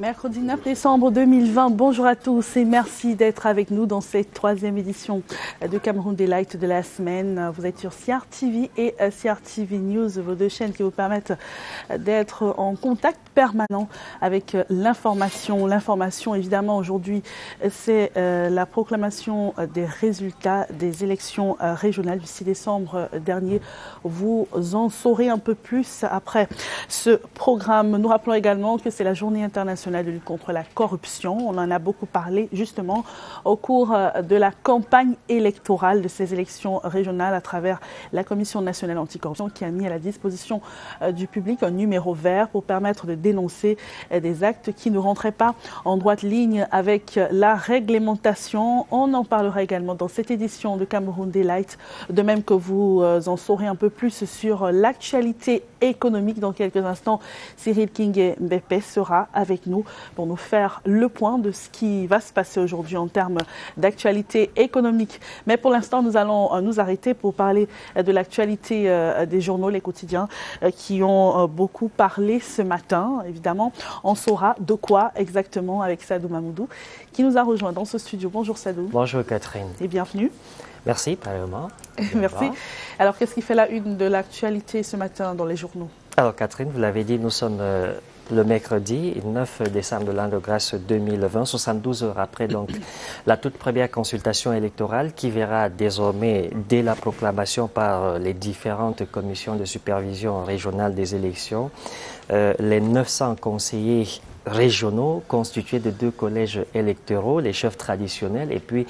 Mercredi 9 décembre 2020, bonjour à tous et merci d'être avec nous dans cette troisième édition de Cameroun Daylight de la semaine. Vous êtes sur CRTV et CRTV News, vos deux chaînes qui vous permettent d'être en contact permanent avec l'information. L'information, évidemment, aujourd'hui, c'est la proclamation des résultats des élections régionales du 6 décembre dernier. Vous en saurez un peu plus après ce programme. Nous rappelons également que c'est la journée internationale de lutte contre la corruption. On en a beaucoup parlé justement au cours de la campagne électorale de ces élections régionales à travers la Commission nationale anticorruption qui a mis à la disposition du public un numéro vert pour permettre de dénoncer des actes qui ne rentraient pas en droite ligne avec la réglementation. On en parlera également dans cette édition de Cameroun Daylight, de même que vous en saurez un peu plus sur l'actualité économique. Dans quelques instants, Cyril King Mbépé sera avec nous pour nous faire le point de ce qui va se passer aujourd'hui en termes d'actualité économique. Mais pour l'instant, nous allons nous arrêter pour parler de l'actualité des journaux, les quotidiens, qui ont beaucoup parlé ce matin. Évidemment, on saura de quoi exactement avec Sadou Mamoudou, qui nous a rejoint dans ce studio. Bonjour Sadou. Bonjour Catherine. Et bienvenue. Merci, pareillement. Merci. Alors, qu'est-ce qui fait la une de l'actualité ce matin dans les journaux? Alors Catherine, vous l'avez dit, nous sommes le mercredi 9 décembre de l'an de grâce 2020, 72 heures après donc la toute première consultation électorale qui verra désormais, dès la proclamation par les différentes commissions de supervision régionale des élections, les 900 conseillers régionaux constitués de 2 collèges électoraux, les chefs traditionnels et puis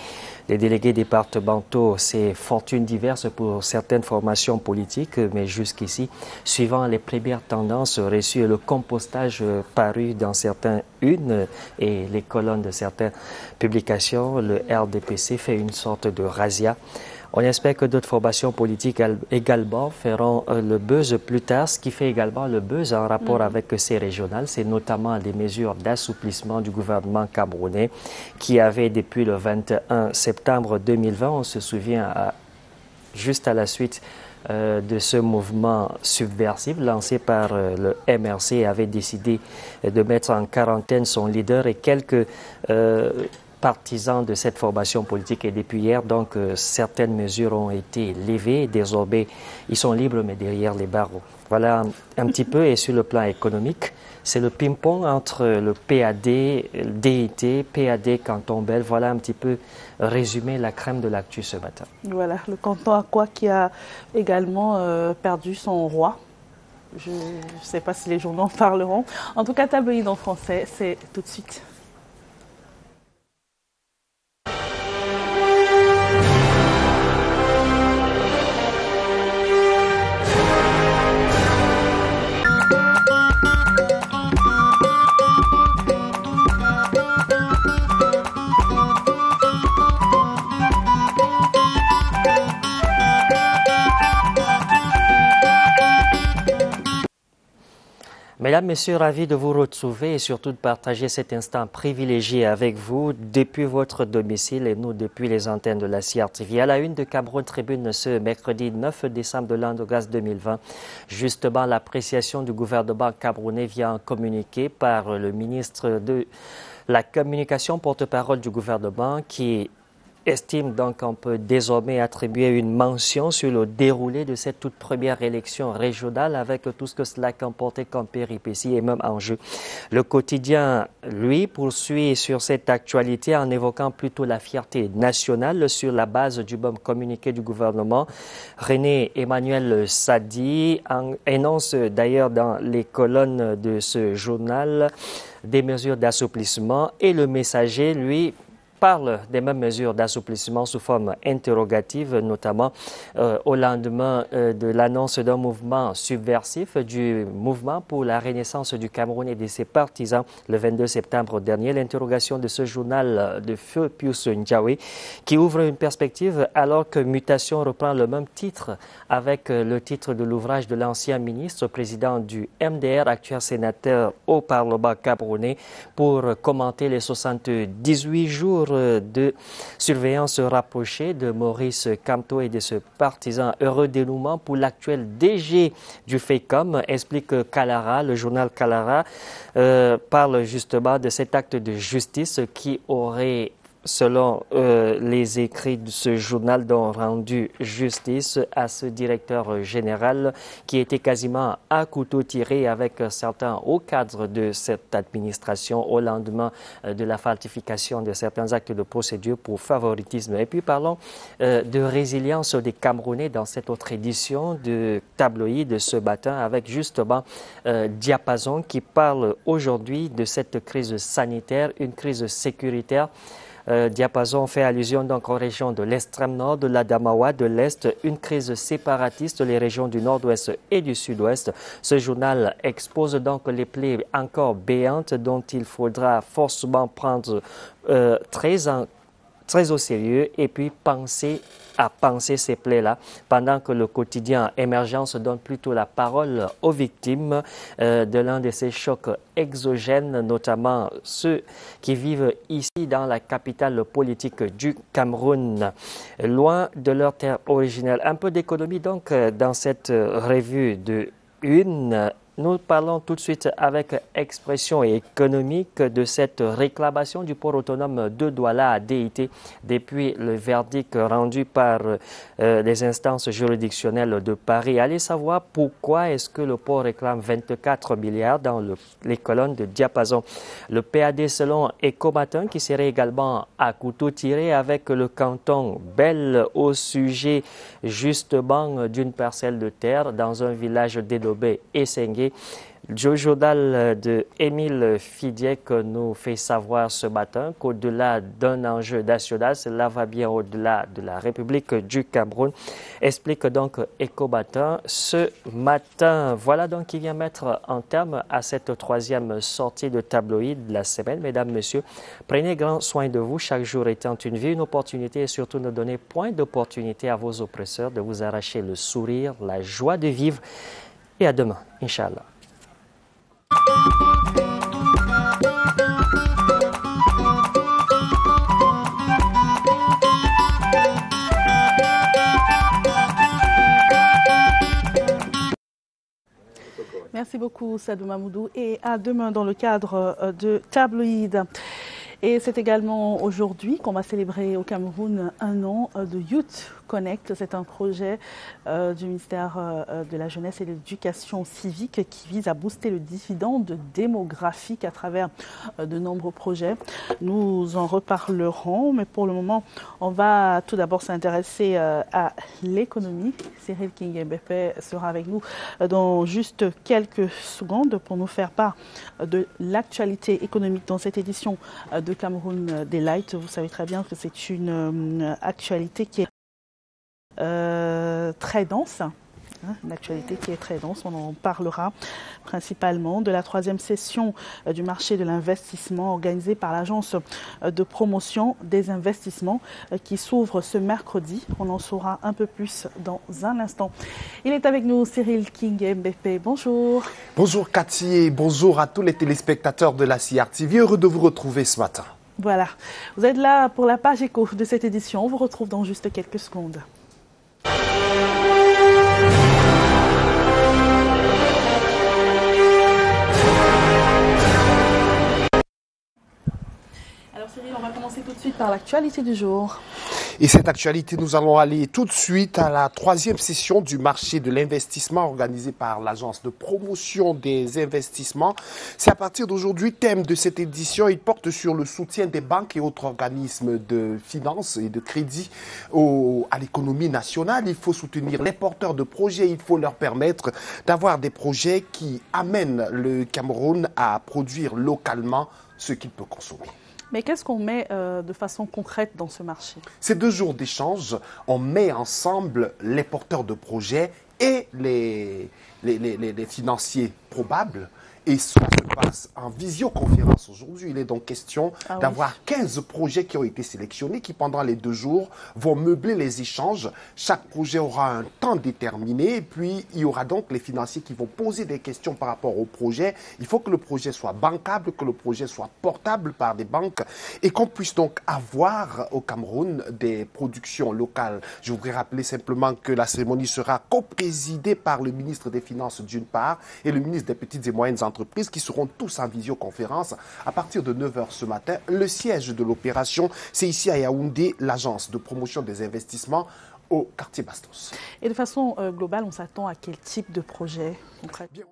les délégués départementaux. C'est fortune diverse pour certaines formations politiques, mais jusqu'ici, suivant les premières tendances reçues et le compostage paru dans certains unes et les colonnes de certaines publications, le RDPC fait une sorte de razzia. On espère que d'autres formations politiques également feront le buzz plus tard. Ce qui fait également le buzz en rapport avec ces régionales, c'est notamment des mesures d'assouplissement du gouvernement camerounais qui avait depuis le 21 septembre 2020, on se souvient, juste à la suite de ce mouvement subversif lancé par le MRC, avait décidé de mettre en quarantaine son leader et quelques partisans de cette formation politique. Et depuis hier, donc, certaines mesures ont été levées. Désormais, ils sont libres, mais derrière les barreaux. Voilà un petit peu. Et sur le plan économique, c'est le ping-pong entre le PAD, DIT, PAD, Canton Bel. Voilà un petit peu résumé la crème de l'actu ce matin. Voilà, le canton Aqua qui a également perdu son roi. Je ne sais pas si les journaux en parleront. En tout cas, tabloïd en français, c'est tout de suite. Mesdames, Messieurs, ravi de vous retrouver et surtout de partager cet instant privilégié avec vous depuis votre domicile et nous depuis les antennes de la CRTV. À la une de Cameroun Tribune ce mercredi 9 décembre de l'an de grâce 2020, justement l'appréciation du gouvernement camerounais vient communiqué par le ministre de la Communication, porte-parole du gouvernement, qui estime donc qu'on peut désormais attribuer une mention sur le déroulé de cette toute première élection régionale avec tout ce que cela comportait comme péripéties et même enjeux. Le quotidien, lui, poursuit sur cette actualité en évoquant plutôt la fierté nationale sur la base du bon communiqué du gouvernement. René Emmanuel Sadi énonce d'ailleurs dans les colonnes de ce journal des mesures d'assouplissement et le Messager, lui, parle des mêmes mesures d'assouplissement sous forme interrogative, notamment au lendemain de l'annonce d'un mouvement subversif, du mouvement pour la renaissance du Cameroun et de ses partisans le 22 septembre dernier. L'interrogation de ce journal de Feu Pius Ndiawe qui ouvre une perspective alors que Mutation reprend le même titre avec le titre de l'ouvrage de l'ancien ministre, président du MDR, actuel sénateur au Parlement camerounais, pour commenter les 78 jours mesures de surveillance rapprochée de Maurice Kamto et de ce partisan. Heureux dénouement pour l'actuel DG du FECOM, explique Kalara. Le journal Kalara parle justement de cet acte de justice qui aurait, selon les écrits de ce journal, dont rendu justice à ce directeur général qui était quasiment à couteau tiré avec certains hauts cadres de cette administration au lendemain de la falsification de certains actes de procédure pour favoritisme. Et puis parlons de résilience des Camerounais dans cette autre édition de tabloïd de ce matin avec justement Diapason qui parle aujourd'hui de cette crise sanitaire, une crise sécuritaire. Diapason fait allusion donc aux régions de l'extrême nord, de l'Adamawa, de l'Est, une crise séparatiste, les régions du nord-ouest et du sud-ouest. Ce journal expose donc les plaies encore béantes dont il faudra forcément prendre très au sérieux et puis penser ces plaies-là, pendant que le quotidien Émergence donne plutôt la parole aux victimes de l'un de ces chocs exogènes, notamment ceux qui vivent ici dans la capitale politique du Cameroun, loin de leur terre originelle. Un peu d'économie donc dans cette revue de une. Nous parlons tout de suite avec Expression et économique de cette réclamation du port autonome de Douala à DIT depuis le verdict rendu par les instances juridictionnelles de Paris. Allez savoir pourquoi est-ce que le port réclame 24 milliards dans les colonnes de Diapason. Le PAD selon Ecomatin qui serait également à couteau tiré avec le canton Bel au sujet justement d'une parcelle de terre dans un village d'Edobé et Senghé. Le journal de Émile Fidiek nous fait savoir ce matin qu'au-delà d'un enjeu national, cela va bien au-delà de la République du Cameroun, explique donc Ecomatin ce matin. Voilà donc qui vient mettre un terme à cette troisième sortie de tabloïd de la semaine. Mesdames, Messieurs, prenez grand soin de vous. Chaque jour étant une vie, une opportunité et surtout ne donnez point d'opportunité à vos oppresseurs de vous arracher le sourire, la joie de vivre. Et à demain, Inch'Allah. Merci beaucoup, Sadou Mamoudou. Et à demain dans le cadre de Tabloïd. Et c'est également aujourd'hui qu'on va célébrer au Cameroun un an de Youth Connect. C'est un projet du ministère de la Jeunesse et de l'Éducation civique qui vise à booster le dividende démographique à travers de nombreux projets. Nous en reparlerons, mais pour le moment, on va tout d'abord s'intéresser à l'économie. Cyril King-Mbépé sera avec nous dans juste quelques secondes pour nous faire part de l'actualité économique dans cette édition de Cameroun Daylight. Vous savez très bien que c'est une actualité qui est très dense. Une actualité qui est très dense. On en parlera principalement de la troisième session du marché de l'investissement organisée par l'Agence de promotion des investissements qui s'ouvre ce mercredi. On en saura un peu plus dans un instant. Il est avec nous, Cyril King-Mbépé. Bonjour. Bonjour Cathy et bonjour à tous les téléspectateurs de la CRTV. Heureux de vous retrouver ce matin. Voilà. Vous êtes là pour la page éco de cette édition. On vous retrouve dans juste quelques secondes. Alors Cyril, on va commencer tout de suite par l'actualité du jour. Et cette actualité, nous allons aller tout de suite à la troisième session du marché de l'investissement organisé par l'Agence de promotion des investissements. C'est à partir d'aujourd'hui, thème de cette édition, il porte sur le soutien des banques et autres organismes de finances et de crédit à l'économie nationale. Il faut soutenir les porteurs de projets, il faut leur permettre d'avoir des projets qui amènent le Cameroun à produire localement ce qu'il peut consommer. Mais qu'est-ce qu'on met de façon concrète dans ce marché? Ces 2 jours d'échange, on met ensemble les porteurs de projets et les financiers probables. Et cela se passe en visioconférence aujourd'hui. Il est donc question d'avoir 15 projets qui ont été sélectionnés, qui pendant les 2 jours vont meubler les échanges. Chaque projet aura un temps déterminé et puis il y aura donc les financiers qui vont poser des questions par rapport au projet. Il faut que le projet soit bancable, que le projet soit portable par des banques et qu'on puisse donc avoir au Cameroun des productions locales. Je voudrais rappeler simplement que la cérémonie sera coprésidée par le ministre des Finances d'une part et le ministre des Petites et Moyennes Entreprises qui seront tous en visioconférence à partir de 9h ce matin. Le siège de l'opération, c'est ici à Yaoundé, l'agence de promotion des investissements au quartier Bastos. Et de façon globale, on s'attend à quel type de projet concrètement ?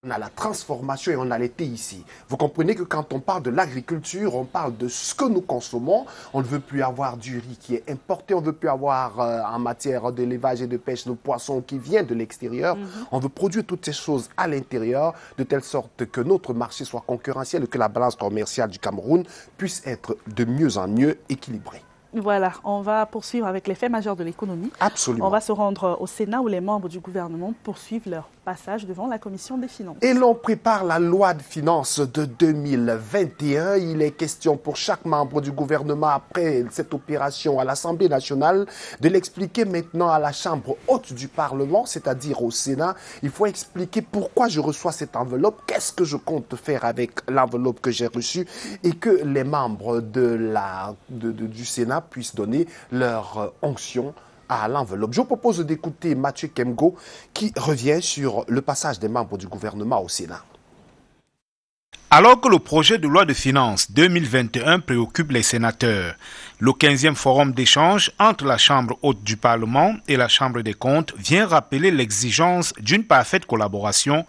On a la transformation et on a l'été ici. Vous comprenez que quand on parle de l'agriculture, on parle de ce que nous consommons. On ne veut plus avoir du riz qui est importé, on ne veut plus avoir en matière d'élevage et de pêche le poisson qui vient de l'extérieur. On veut produire toutes ces choses à l'intérieur de telle sorte que notre marché soit concurrentiel et que la balance commerciale du Cameroun puisse être de mieux en mieux équilibrée. Voilà, on va poursuivre avec les faits majeurs de l'économie. Absolument. On va se rendre au Sénat où les membres du gouvernement poursuivent leur passage devant la Commission des finances. Et l'on prépare la loi de finances de 2021. Il est question pour chaque membre du gouvernement, après cette opération à l'Assemblée nationale, de l'expliquer maintenant à la Chambre haute du Parlement, c'est-à-dire au Sénat. Il faut expliquer pourquoi je reçois cette enveloppe, qu'est-ce que je compte faire avec l'enveloppe que j'ai reçue et que les membres du Sénat puissent donner leur onction à l'enveloppe. Je vous propose d'écouter Mathieu Kemgo qui revient sur le passage des membres du gouvernement au Sénat. Alors que le projet de loi de finances 2021 préoccupe les sénateurs, le 15e forum d'échange entre la Chambre haute du Parlement et la Chambre des comptes vient rappeler l'exigence d'une parfaite collaboration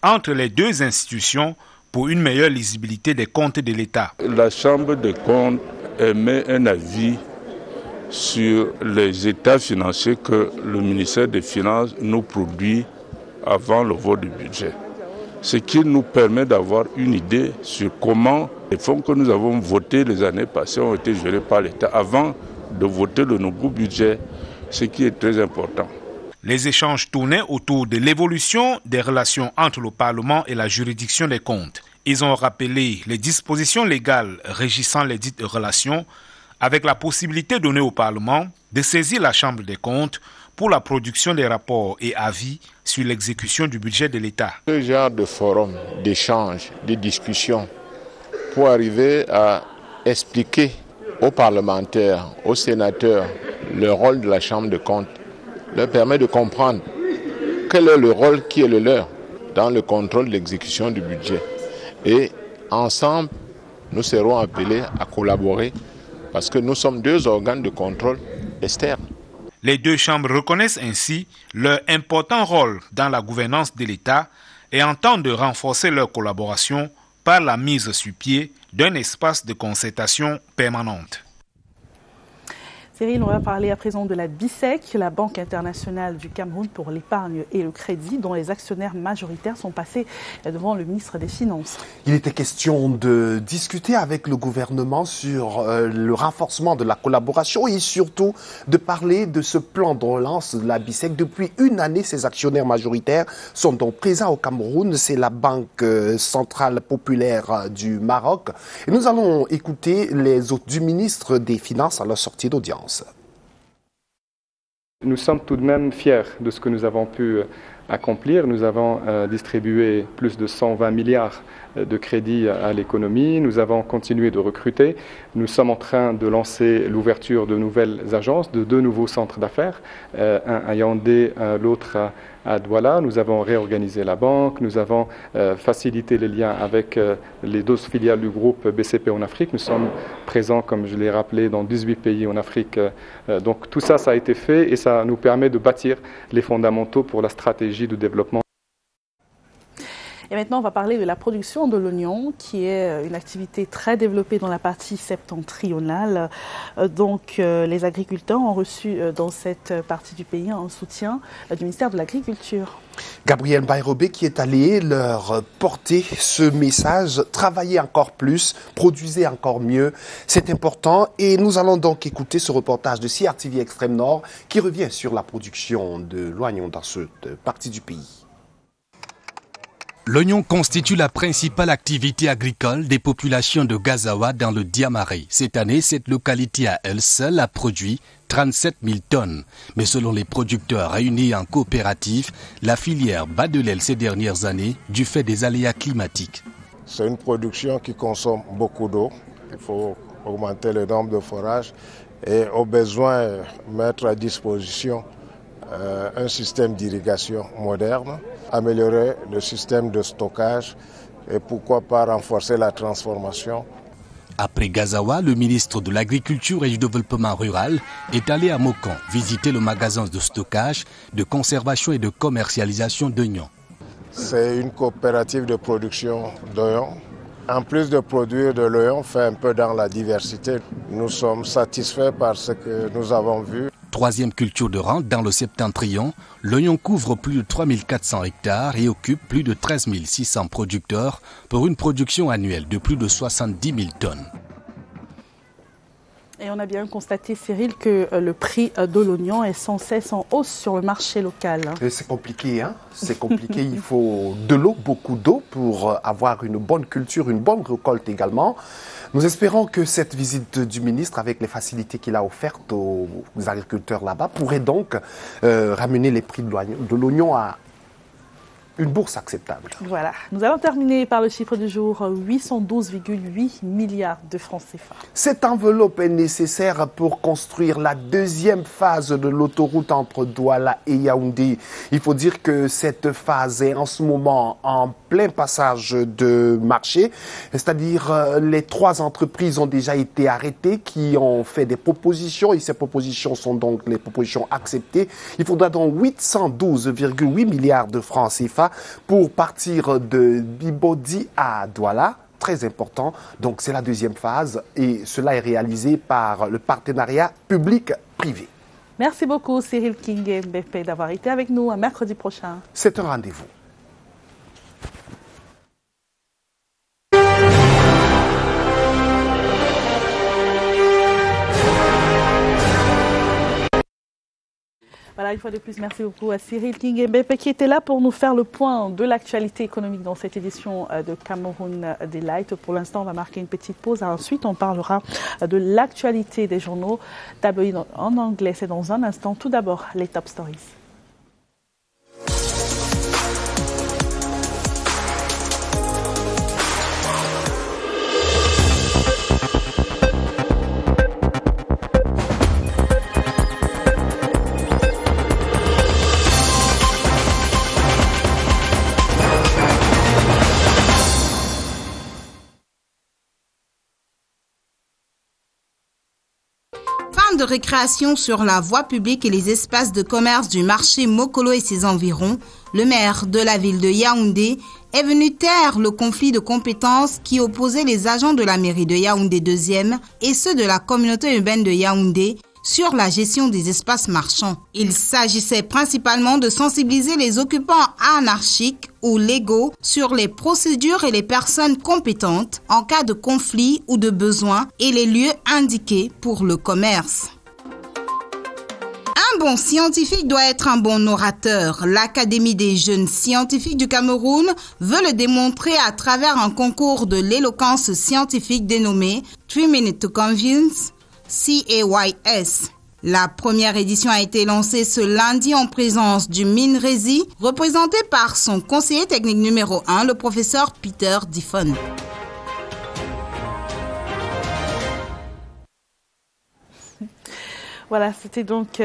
entre les deux institutions pour une meilleure lisibilité des comptes de l'État. La Chambre des comptes émet un avis sur les états financiers que le ministère des Finances nous produit avant le vote du budget. Ce qui nous permet d'avoir une idée sur comment les fonds que nous avons votés les années passées ont été gérés par l'État avant de voter le nouveau budget, ce qui est très important. Les échanges tournaient autour de l'évolution des relations entre le Parlement et la juridiction des comptes. Ils ont rappelé les dispositions légales régissant les dites relations, avec la possibilité donnée au Parlement de saisir la Chambre des comptes pour la production des rapports et avis sur l'exécution du budget de l'État. Ce genre de forum, d'échange, de discussion, pour arriver à expliquer aux parlementaires, aux sénateurs, le rôle de la Chambre des comptes, leur permet de comprendre quel est le rôle qui est le leur dans le contrôle de l'exécution du budget. Et ensemble, nous serons appelés à collaborer parce que nous sommes deux organes de contrôle externes. Les deux chambres reconnaissent ainsi leur important rôle dans la gouvernance de l'État et entendent renforcer leur collaboration par la mise sur pied d'un espace de concertation permanente. Cyril, on va parler à présent de la BICEC, la Banque internationale du Cameroun pour l'épargne et le crédit, dont les actionnaires majoritaires sont passés devant le ministre des Finances. Il était question de discuter avec le gouvernement sur le renforcement de la collaboration et surtout de parler de ce plan de relance de la BICEC. Depuis une année, ces actionnaires majoritaires sont donc présents au Cameroun. C'est la Banque centrale populaire du Maroc. Et nous allons écouter les hôtes du ministre des Finances à leur sortie d'audience. Nous sommes tout de même fiers de ce que nous avons pu accomplir. Nous avons distribué plus de 120 milliards de crédits à l'économie. Nous avons continué de recruter. Nous sommes en train de lancer l'ouverture de nouvelles agences, de 2 nouveaux centres d'affaires, un à Yaoundé, l'autre à Douala. Nous avons réorganisé la banque. Nous avons facilité les liens avec les 12 filiales du groupe BCP en Afrique. Nous sommes présents, comme je l'ai rappelé, dans 18 pays en Afrique. Donc tout ça, ça a été fait et ça nous permet de bâtir les fondamentaux pour la stratégie de développement. Et maintenant, on va parler de la production de l'oignon, qui est une activité très développée dans la partie septentrionale. Les agriculteurs ont reçu dans cette partie du pays un soutien du ministère de l'Agriculture. Gabriel Bayrobé qui est allé leur porter ce message, travailler encore plus, produisez encore mieux, c'est important. Et nous allons donc écouter ce reportage de CRTV Extrême Nord qui revient sur la production de l'oignon dans cette partie du pays. L'oignon constitue la principale activité agricole des populations de Gazawa dans le Diamaré. Cette année, cette localité à elle seule a produit 37 000 tonnes. Mais selon les producteurs réunis en coopérative, la filière bat de l'aile ces dernières années du fait des aléas climatiques. C'est une production qui consomme beaucoup d'eau. Il faut augmenter le nombre de forages et au besoin mettre à disposition un système d'irrigation moderne, améliorer le système de stockage et pourquoi pas renforcer la transformation. Après Gazawa, le ministre de l'Agriculture et du Développement rural est allé à Mokan visiter le magasin de stockage, de conservation et de commercialisation d'oignons. C'est une coopérative de production d'oignons. En plus de produire de l'oignon, fait un peu dans la diversité. Nous sommes satisfaits par ce que nous avons vu. Troisième culture de rente dans le septentrion, l'oignon couvre plus de 3400 hectares et occupe plus de 13 600 producteurs pour une production annuelle de plus de 70 000 tonnes. Et on a bien constaté, Cyril, que le prix de l'oignon est sans cesse en hausse sur le marché local. C'est compliqué, hein? C'est compliqué. Il faut de l'eau, beaucoup d'eau pour avoir une bonne culture, une bonne récolte également. Nous espérons que cette visite du ministre, avec les facilités qu'il a offertes aux agriculteurs là-bas, pourrait donc ramener les prix de l'oignon à une bourse acceptable. Voilà. Nous allons terminer par le chiffre du jour, 812,8 milliards de francs CFA. Cette enveloppe est nécessaire pour construire la deuxième phase de l'autoroute entre Douala et Yaoundé. Il faut dire que cette phase est en ce moment en plein passage de marché, c'est-à-dire les 3 entreprises ont déjà été arrêtées qui ont fait des propositions et ces propositions sont donc les propositions acceptées. Il faudra donc 812,8 milliards de francs CFA pour partir de Bibodi à Douala. Très important. Donc c'est la deuxième phase et cela est réalisé par le partenariat public-privé. Merci beaucoup Cyril King Mbépé d'avoir été avec nous un mercredi prochain. C'est un rendez-vous. Voilà, une fois de plus, merci beaucoup à Cyril King Mbépé qui était là pour nous faire le point de l'actualité économique dans cette édition de Cameroun Delight. Pour l'instant, on va marquer une petite pause. Ensuite, on parlera de l'actualité des journaux tabloïds en anglais. C'est dans un instant. Tout d'abord, les top stories. De récréation sur la voie publique et les espaces de commerce du marché Mokolo et ses environs, le maire de la ville de Yaoundé est venu taire le conflit de compétences qui opposait les agents de la mairie de Yaoundé 2e et ceux de la communauté urbaine de Yaoundé sur la gestion des espaces marchands. Il s'agissait principalement de sensibiliser les occupants anarchiques ou légaux sur les procédures et les personnes compétentes en cas de conflit ou de besoin et les lieux indiqués pour le commerce. Un bon scientifique doit être un bon orateur. L'Académie des jeunes scientifiques du Cameroun veut le démontrer à travers un concours de l'éloquence scientifique dénommé 3 Minutes to Convince, CAYS. La première édition a été lancée ce lundi en présence du MINRESI, représenté par son conseiller technique numéro 1, le professeur Peter Diffon. Voilà, c'était donc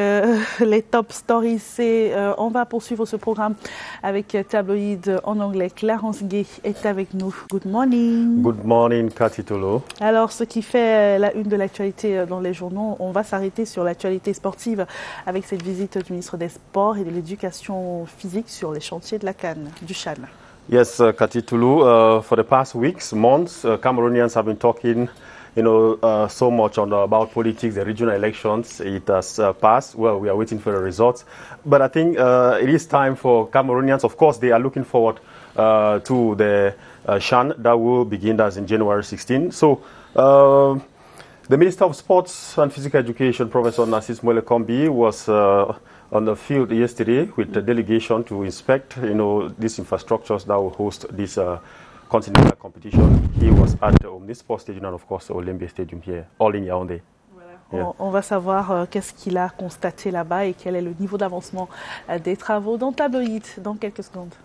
les top stories. On va poursuivre ce programme avec tabloïd en anglais. Clarence Gay est avec nous. Good morning. Good morning, Cathy Tolo. Alors, ce qui fait la une de l'actualité dans les journaux, on va s'arrêter sur l'actualité sportive avec cette visite du ministre des Sports et de l'Éducation physique sur les chantiers de la CAN, du CHAN. Yes, Katitulu, for the past weeks, months, Cameroonians have been talking, so much about politics, the regional elections. It has passed. Well, we are waiting for the results. But I think it is time for Cameroonians. Of course, they are looking forward to the Shan that will begin as in January 16. So, the Minister of Sports and Physical Education, Professor Narcisse Moelle-Kombi, was on the field yesterday with the delegation to inspect, these infrastructures that will host this continental competition. He was at the Omnisport Stadium and, of course, the Olympia Stadium here, all in Yaoundé. Yeah. On va savoir qu'est-ce qu'il a constaté là-bas et quel est le niveau d'avancement des travaux dans Tabloïd dans quelques secondes.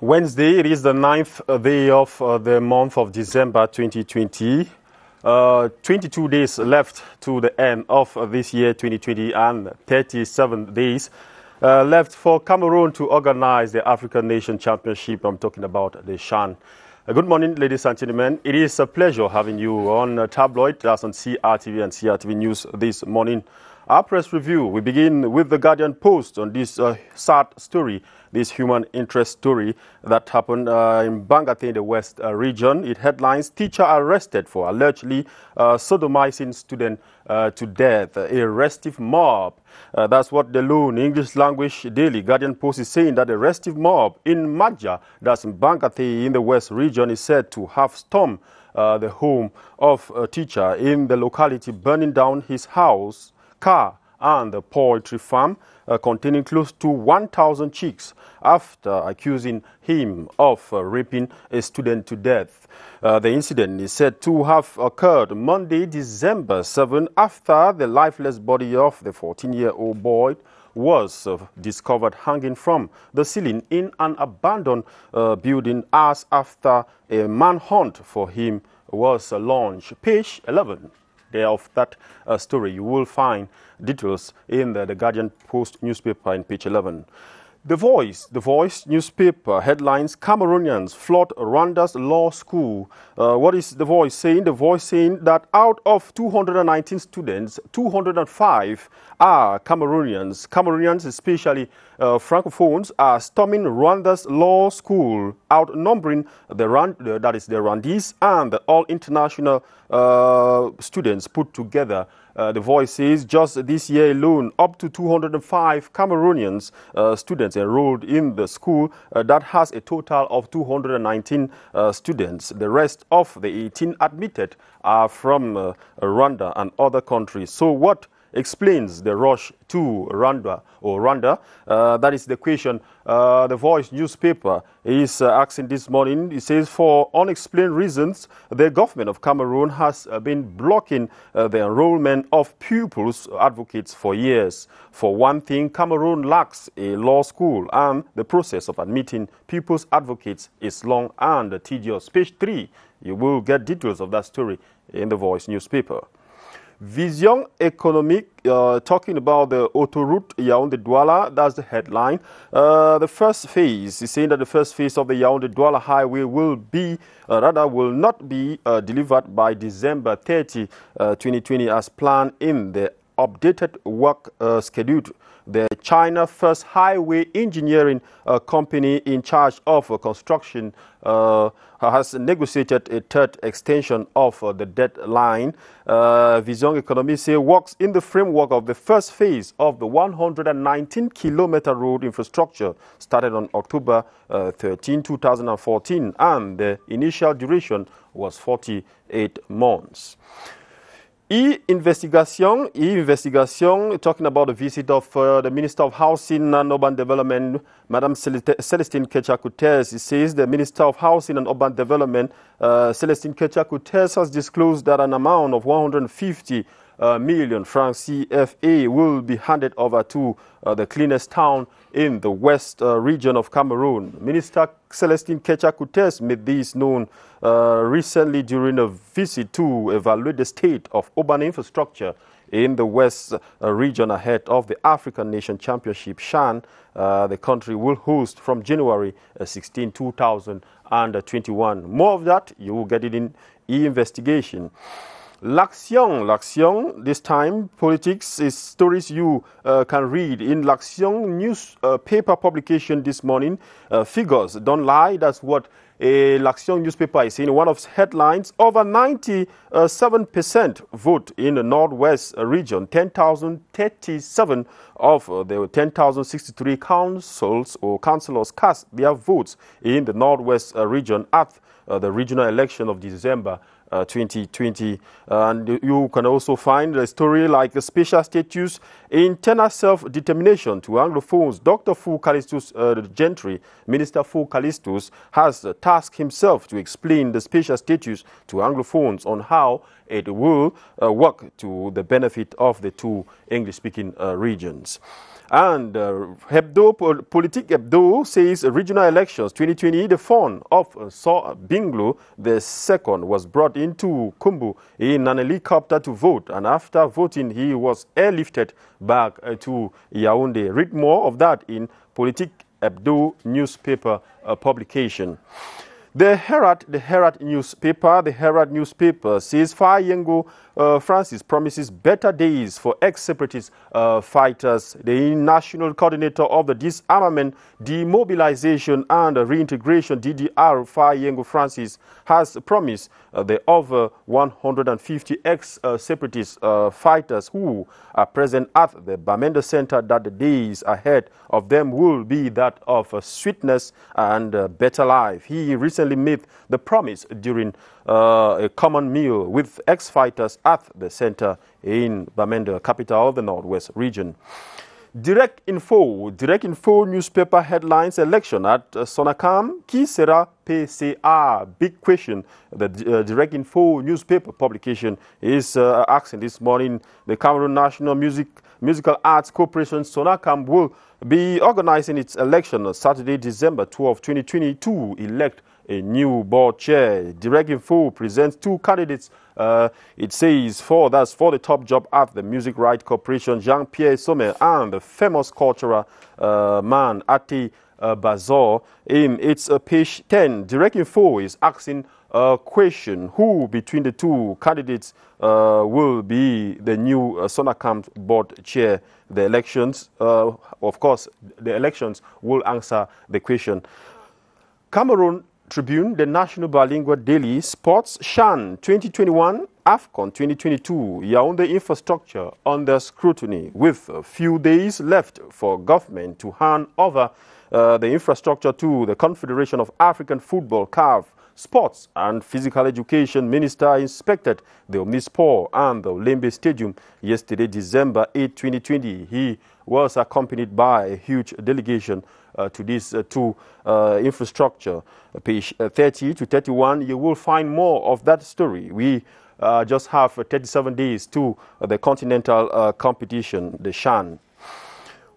Wednesday, it is the 9th day of the month of December 2020. 22 days left to the end of this year 2020 and 37 days left for Cameroon to organize the African Nation Championship. I'm talking about the Shan. Good morning, ladies and gentlemen. It is a pleasure having you on Tabloid, that's on CRTV and CRTV News this morning. Our press review, we begin with the Guardian Post on this sad story, this human interest story that happened in Bangaté in the West region. It headlines, teacher arrested for allegedly sodomizing student to death, a restive mob. That's what the Lone English language daily Guardian Post is saying, that the restive mob in Madja, that's in Bangaté in the West region, is said to have stormed the home of a teacher in the locality, burning down his house, car and the poultry farm containing close to 1,000 chicks after accusing him of raping a student to death. The incident is said to have occurred Monday, December 7, after the lifeless body of the 14-year-old boy was discovered hanging from the ceiling in an abandoned building hours after a manhunt for him was launched. Page 11. There of that story, you will find details in the Guardian Post newspaper in page 11. The Voice newspaper headlines, Cameroonians flood Rwanda's law school. What is The Voice saying? The Voice saying that out of 219 students, 205 are Cameroonians. Cameroonians, especially Francophones, are storming Rwanda's law school, outnumbering the Rwandese and the all international students put together. The Voice says just this year alone, up to 205 Cameroonians students enrolled in the school that has a total of 219 students. The rest of the 18 admitted are from Rwanda and other countries. So what explains the rush to Rwanda? That is the question the Voice newspaper is asking this morning. It says, for unexplained reasons, the government of Cameroon has been blocking the enrollment of pupils advocates for years. For one thing, Cameroon lacks a law school, and the process of admitting pupils advocates is long and tedious. Page 3, you will get details of that story in the Voice newspaper. Vision Économique, talking about the autoroute Yaoundé-Douala, that's the headline. The first phase is saying that the first phase of the Yaoundé-Douala highway will not be delivered by December 30, 2020 as planned in the updated work schedule. The China First Highway Engineering company in charge of construction has negotiated a third extension of the deadline. Vision Économique say works in the framework of the first phase of the 119-kilometer road infrastructure started on October 13, 2014, and the initial duration was 48 months. E-investigation, talking about the visit of the Minister of Housing and Urban Development, Madame Celestine Ketcha-Coutez. It says the Minister of Housing and Urban Development, Celestine Ketcha-Coutez, has disclosed that an amount of 150 million francs CFA will be handed over to the cleanest town in the west region of Cameroon. Minister Celestine Kecha-Coutez made this known recently during a visit to evaluate the state of urban infrastructure in the west region ahead of the African Nation Championship, CHAN. The country will host from January 16, 2021. More of that, you will get it in E-Investigation. L'Action, this time politics is stories you can read in L'Action newspaper publication this morning. Figures don't lie, that's what L'Action newspaper is saying. In one of its headlines, over 97% vote in the Northwest region. 10,037 of the 10,063 councils or councillors cast their votes in the Northwest region at the regional election of December 2020. And you can also find a story like a special status, internal self-determination to Anglophones. Dr. Fu Callistus Gentry, Minister Fu Callistus, has tasked himself to explain the special status to Anglophones on how it will work to the benefit of the two English-speaking regions. And Politique Hebdo says regional elections 2020, the phone of Saw Binglo II was brought into Kumbu in an helicopter to vote. And after voting, he was airlifted back to Yaoundé. Read more of that in Politique Hebdo newspaper publication. The Herald newspaper says Fayengo Francis promises better days for ex-separatist fighters. The national coordinator of the Disarmament, Demobilization and Reintegration, DDR, Fayengo Francis, has promised the over 150 ex-separatist fighters who are present at the Bamenda Center that the days ahead of them will be that of sweetness and better life. He recently made the promise during a common meal with ex-fighters at the center in Bamenda, capital of the Northwest region. Direct Info newspaper headlines: election at Sonacam, qui sera PCA? Big question. The Direct Info newspaper publication is asking this morning. The Cameroon National Musical Arts Corporation, Sonacam, will be organizing its election on Saturday, December 12, 2020, to elect a new board chair. Direct Info presents two candidates. It says for the top job at the Music Rights Corporation, Jean-Pierre Sommer and the famous cultural man Ati Bazor. In its page 10, Direct Info is asking a question: who between the two candidates will be the new Sonacam board chair? The elections, of course, the elections will answer the question. Cameroon Tribune, the national bilingual daily, sports: CHAN 2021, AFCON 2022, Yaoundé infrastructure under scrutiny, with a few days left for government to hand over the infrastructure to the Confederation of African Football, CAF. Sports and Physical Education Minister inspected the Omnisport and the Olembe Stadium yesterday, December 8, 2020. He was accompanied by a huge delegation to these two infrastructure. Page 30 to 31, you will find more of that story. We just have 37 days to the continental competition, the CHAN.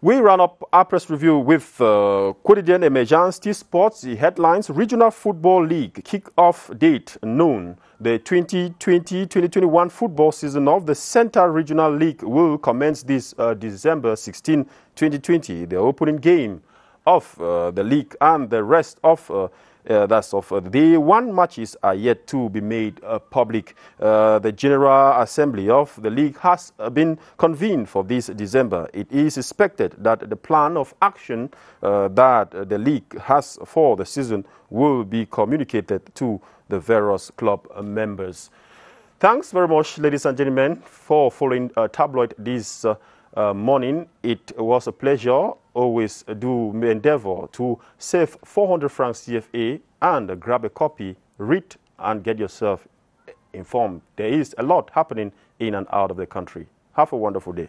We run up our press review with Quotidien Emergency Sports. The headlines: Regional Football League kick-off date known. The 2020-2021 football season of the Central Regional League will commence this December 16, 2020. The opening game of the league and the rest of the one matches are yet to be made public. The General Assembly of the league has been convened for this December. It is expected that the plan of action that the league has for the season will be communicated to the various club members. Thanks very much, ladies and gentlemen, for following Tabloid this morning. It was a pleasure. Always do endeavor to save 400 francs CFA and grab a copy, read and get yourself informed. There is a lot happening in and out of the country. Have a wonderful day.